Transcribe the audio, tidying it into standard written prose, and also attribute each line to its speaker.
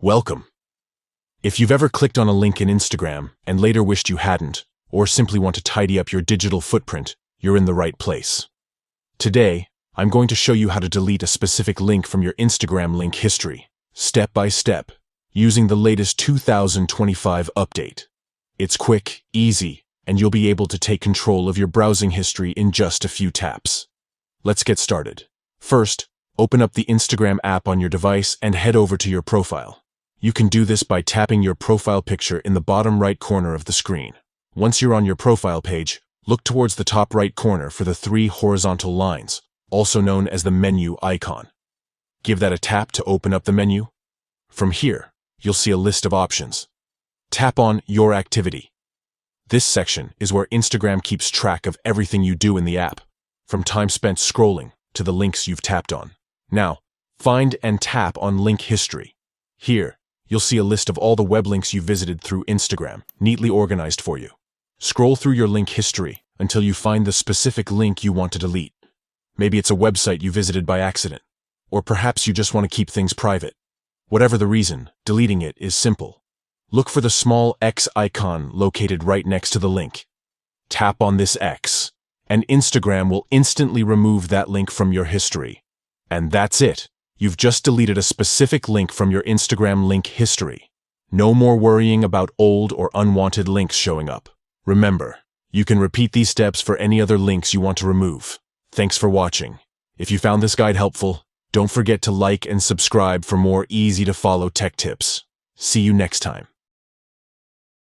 Speaker 1: Welcome. If you've ever clicked on a link in Instagram and later wished you hadn't, or simply want to tidy up your digital footprint, you're in the right place. Today, I'm going to show you how to delete a specific link from your Instagram link history, step by step, using the latest 2025 update. It's quick, easy, and you'll be able to take control of your browsing history in just a few taps. Let's get started. First, open up the Instagram app on your device and head over to your profile. You can do this by tapping your profile picture in the bottom right corner of the screen. Once you're on your profile page, look towards the top right corner for the 3 horizontal lines, also known as the menu icon. Give that a tap to open up the menu. From here, you'll see a list of options. Tap on Your Activity. This section is where Instagram keeps track of everything you do in the app, from time spent scrolling to the links you've tapped on. Now, find and tap on Link History. Here, you'll see a list of all the web links you visited through Instagram, neatly organized for you. Scroll through your link history until you find the specific link you want to delete. Maybe it's a website you visited by accident, or perhaps you just want to keep things private. Whatever the reason, deleting it is simple. Look for the small X icon located right next to the link. Tap on this X, and Instagram will instantly remove that link from your history. And that's it. You've just deleted a specific link from your Instagram link history. No more worrying about old or unwanted links showing up. Remember, you can repeat these steps for any other links you want to remove. Thanks for watching. If you found this guide helpful, don't forget to like and subscribe for more easy-to-follow tech tips. See you next time.